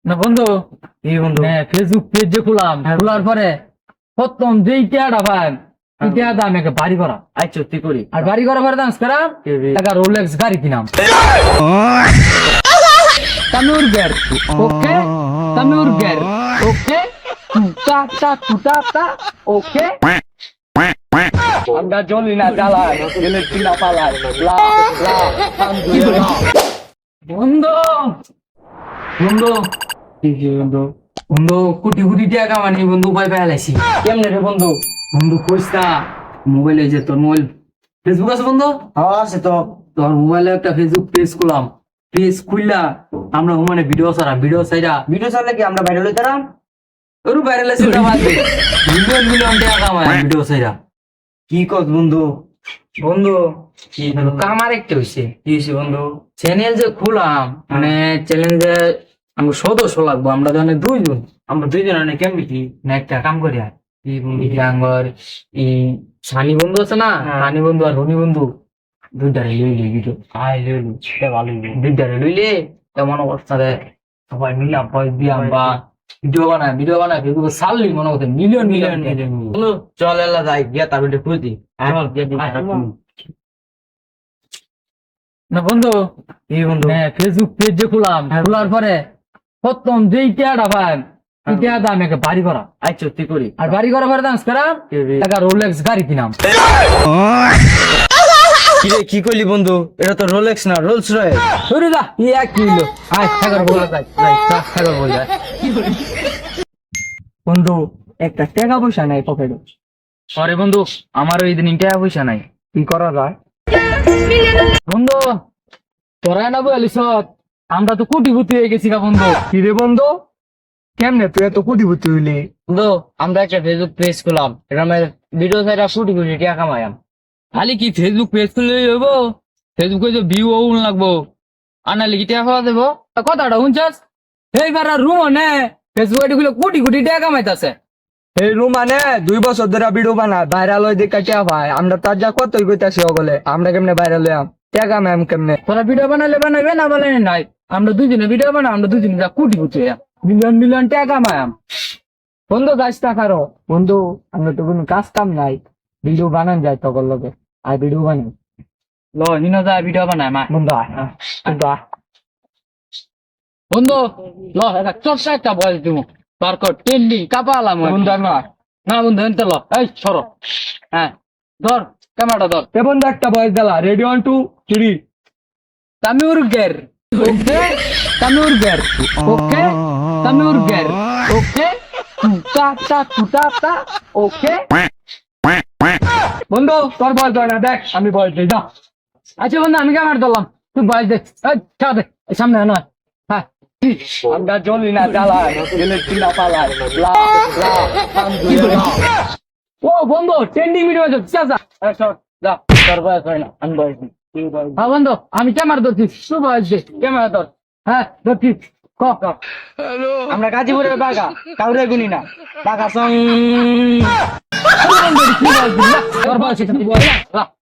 না বন্ধু, এই বন্ধু ফেসবুক পেজ যে খোলার পরে প্রথম যেই টিয়াটা পাই এই টিয়াটা আমি একটা বাড়ি করা আচ্ছা তুই করি আর বাড়ি করার পরে ডান্স করাম একটা রোলেক্স গাড়ি কিনাম তামিউর গের ওকে তামিউর গের ওকে তুটা টা তুটা টা ওকে আমরা জ্বলি না জ্বালাই গেলে কিনা পালাই লা লা বন্ধু বন্ধু বন্ধু বন্ধু কোটি কোটি টাকা মানে বন্ধু উপায় পাই লাইছি কেমনে রে বন্ধু? বন্ধু কইসা মোবাইলে যে তোর মোবাইল ফেসবুক আছে বন্ধু আছে তো। তোর মোবাইলে একটা ফেসবুক পেজ খুললাম পেজ খুললা আমরা মানে ভিডিও সাইরা ভিডিও চালে কি আমরা বাইরে লইতাম? ওর বাইরে লাইছি মিলিয়ন মিলিয়ন টাকা কামায় ভিডিও সাইরা কি কস বন্ধু? বন্ধু কি কামার একটা হইছে কি হইছে বন্ধু? চ্যানেল যে খুলাম মানে চ্যানেল যে আমরা সদস্য লাগবো আমরা ধরেন দুইজন আমরা দুইজন না কেমনি কি? না একটা কাম করি আর কি বন্ধু? আমার এই সানি বন্ধু আছে না হ্যাঁ। সানি বন্ধু আর রনি বন্ধু দুইটারে লইলে ভিডিও আই লইলু সেটা ভালোই বন্ধু। দুইটারে লইলে তেমন অবস্থাতে সবাই মিলে পয়সা দিয়াম বা ভিডিও বানায় ফেসবুকে ছাড়লি মনে হতো মিলিয়ন মিলিয়ন বন্ধু চল এলা যাই গিয়া তার ভিডিও খুঁজি। চল গিয়া দিই তারা খুঁজি। না বন্ধু এই বন্ধু ফেসবুক পেজ যে খোলার পরে প্রথম যেই টিয়াটা পাই এই টিয়াটা আমি একটা বাড়ি করা আচ্ছা তুই করি আর বাড়ি করার পরে ডান্স করাম একটা রোলেক্স গাড়ি কিনাম কি রে কি কইলি বন্ধু? এটা তো রোলেক্স না রোলস রয়েস। সরি দা ইয়া কি হইলো আয় ঠাকুর বলা যায় ঠাকুর বলা যায় বন্ধু একটা টাকা পয়সা নাই পকেটে আরে বন্ধু আমার ওই দিন টাকা পয়সা নাই, কি করা যায় বন্ধু তোরা না বলিস আমরা তো কোটিপতি হয়ে গেছি গা বন্ধু কি রে বন্ধু? কেমনে তুই এত কোটিপতি হইলি? বন্ধু আমরা একটা ফেসবুক পেজ খুললাম এরকম ভিডিও সাইডা কোটি কোটি টাকা কামাইম খালি কি ফেসবুক পেজ খুললে হইব ফেসবুকে যে ভিউ লাগবো আনা লিখি টাকা খাওয়া দেবো কথাটা শুনছাস এইবার রুম নে ফেসবুকে খুলে কোটি কোটি টাকা কামাইতেছে এই রুম মানে 2 বছর ধরে ভিডিও বানায় ভাইরাল হয়ে দেখা টিয়া ভাই আমরা তার যা কতই কইতাছি ওগলে আমরা কেমনে ভাইরাল হইয়াম টাকা ম্যাম কেমনে? তোরা ভিডিও বানালে বানাবে না বানালে নাই আমরা দুজনে ভিডিও বানাই আমরা দুজনে যা কোটি কোটি মিলিয়ন মিলিয়ন টাকা কামাইম বন্ধু যাইস না কারো বন্ধু আমরা তো কোনো কাজ কাম নাই ভিডিও বানান যায় তখন লোকে আর ভিডিও বানাই ল নিনো যা ভিডিও বানাই মা বন্ধু আয় বন্ধু আয় বন্ধু ল এটা চর্চা একটা বয়স দিব তারপর ট্রেন্ডিং কাপালাম বন্ধু না না বন্ধু এনতে ল এই সরো হ্যাঁ ধর ক্যামেরাটা ধর এ বন্ধু একটা বয়স দিলা রেডি 1 2 3 তামিউর গের ওকে তামিউর গের ওকে তামিউর গের ওকে তুটা টা তুটা টা ওকে বন্ধু তোর বয়স হয় না দেখ আমি বয়স দিই যা। আচ্ছা বন্ধু আমি ক্যামেরা ধরলাম তুই বয়স দে চা দে সামনে নয় হ্যাঁ আমরা জ্বলি না জ্বালাই গেলে কিনা পালাই লা লা ও বন্ধু ট্রেন্ডিং ভিডিও যা যা যা তোর বয়স হয় না আমি বয়স দিই তুই বয়স হ্যাঁ বন্ধু আমি ক্যামেরা ধরছি তুই বয়স দে ক্যামেরা ধর হ্যাঁ ধরছি ক আমরা গাজীপুরের বাগা কাউরে গুনি না বাগা সং তোর বয়স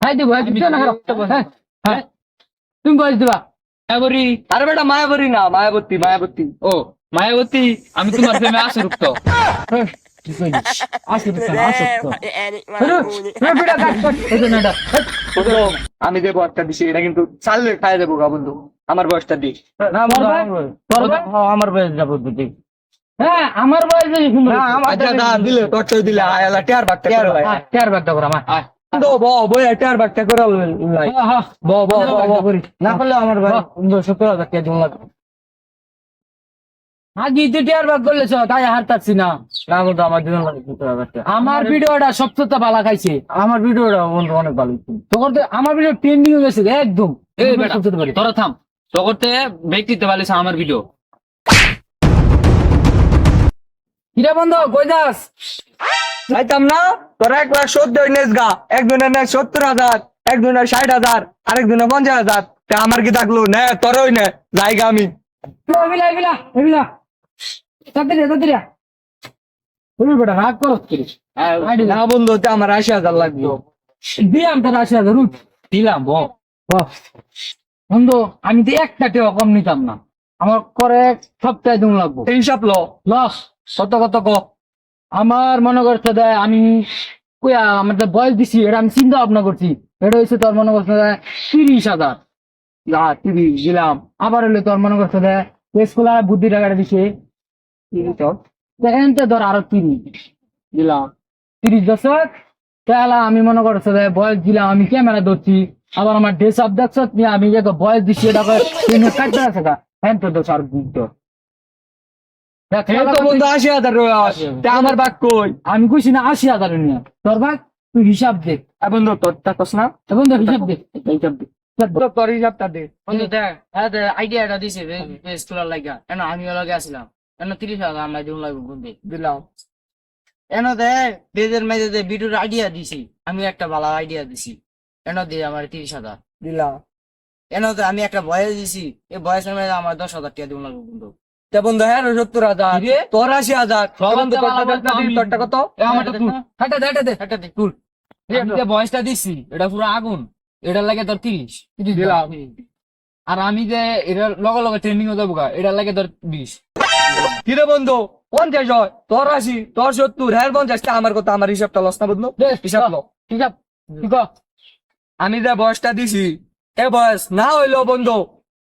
হ্যাঁ দিব হ্যাঁ হ্যাঁ তুমি বয়স দিবা মায়াবরী। আরে বেটা মায়াবরী না মায়াবতী মায়াবতী। ও মায়াবতী আমি তোমার প্রেমে আসক্ত আমি দেবো একটা দিছি এটা কিন্তু চাললে খাই দেবো গা বন্ধু আমার বয়সটা দিই। আমার বয়স যাবো দিদি হ্যাঁ আমার বয়স আচ্ছা দা দিলে টর্চ দিলে আয়ালা টিয়ার বাগটা করে ভাই চার বাগটা করা আমার দো ব বই টিয়ার বাগটা করে লাই ব ব না করলে আমার ভাই 70,000 টাকা জমা লাগবে আগে তো টিয়ার বাগ করলে তাই হার পাচ্ছি না না বন্ধু আমার দিন লাগে 70,000 টাকা। আমার ভিডিওটা সবচেয়ে ভালো খাইছে আমার ভিডিওটা বন্ধু অনেক ভালো তখন তো আমার ভিডিও ট্রেন্ডিং হয়ে গেছে একদম এই বেটা তোরা থাম তগরতে ব্যক্তিত্ব বালিস আমার ভিডিও কিরা বন্ধু কই যাস যাইতাম না তোরা 1,70,000 নেস গা একজনের নেস 70,000 একজনের 60,000 আরেকজনের 50,000 তা আমার কি থাকলো নে তোরই নে জায়গা আমি এবিলা এবিলা এবিলা তাড়াতাড়ি তুমি বেটা রাগ করো না বন্ধু তে আমার 80,000 লাগবে দিলাম তোর 80,000 রুট দিলাম বন্ধু আমি তো একটা টেও কম নিতাম না আমার করে সপ্তাহে দিন লাগবো হিসাব ল লস কত কত ক আমার মনে করছে দেয় আমি কইয়া আমার যে বয়স দিছি এটা আমি চিন্তা ভাবনা করছি এটা হচ্ছে তোর মনে করছে দেয় 30,000 যা 30 দিলাম আবার হলে তোর মনে করছে দেয় স্কুল আর বুদ্ধি টাকাটা দিছে 30 দেখেন তো ধর আরো 30 দিলাম 30 দশক তাহলে আমি মনে করছে দেয় বয়স দিলাম আমি ক্যামেরা ধরছি আবার আমার ড্রেস আপ দেখছ আমি যে বয়স দিচ্ছি এটা কাটতে আছে হ্যাঁ তো দোষ আর বুঝতো এই তো বন্ধু 80,000 রয়েস তা আমার বাক কই আমি কইছি না 80,000 নিয়ে তোর ভাগ তুই হিসাব দে বন্ধু তোরটা কস না এখন তো হিসাব দে হিসাব দে তোর হিসাবটা দে বন্ধু দেখ হ্যাঁ আইডিয়াটা দিছে বেশ তোলার লাগা কেন আমিও লগে আসলাম কেন 30,000 আমরা দিন লাগবো বন্ধু দিলাম এন দেখ বেজের মেজে যে ভিডিওর আইডিয়া দিছি আমি একটা ভালো আইডিয়া দিছি এন দে আমার 30,000 দিলাম এন আমি একটা বয়স দিছি এই বয়সের মেজে আমার 10,000 টাকা দিন লাগবো বন্ধু তা বন্ধু হ্যাঁ 70,000 কিরে? তোর 80,000 বন্ধু তোরটা কত আমারটা তুল হাঁটা দে হাঁটা দে তুল আমি যে বয়সটা দিছি এটা পুরো আগুন এটার লাগে তোর 30 দিলাম। আর আমি যে এটার লগে লগে ট্রেনিং হতে যাবো এটার লাগে তোর 20 কিরে বন্ধু 50 হয় তোর 80 তোর 70 হ্যাঁ 50 টা আমার কথা আমার হিসাবটা লস না বন্ধু হিসাব লো হিসাব ঠিক আমি যে বয়সটা দিছি এ বয়স না হইলো বন্ধু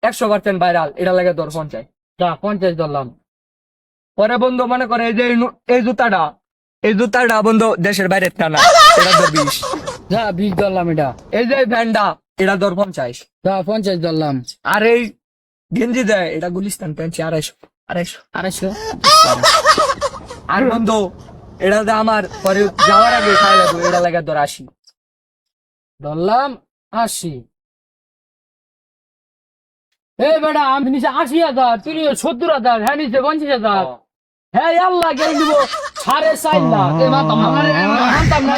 100% ভাইরাল এটা লাগে তোর 50 যা 50 ধরলাম পরে বন্ধু মনে করে এই যে এই জুতাটা বন্ধু দেশের বাইরে না এটা ধর 20 যা 20 ধরলাম এটা এই যে ভ্যান্ডা এটা ধর 50 যা 50 ধরলাম আর এই গেঞ্জি দেয় এটা গুলিস্তান পেয়েছি 250 250 আর বন্ধু এটা যে আমার পরে যাওয়ার আগে খাই লাগবে এটা লাগে ধর 80 ধরলাম 80 এই বেটা আমি নিচে 80,000 তুই 70,000 হ্যাঁ নিচে 50,000 হ্যাঁ আল্লাহ গেল দিব 4.5 লাখ এই মাতাম না মানতাম না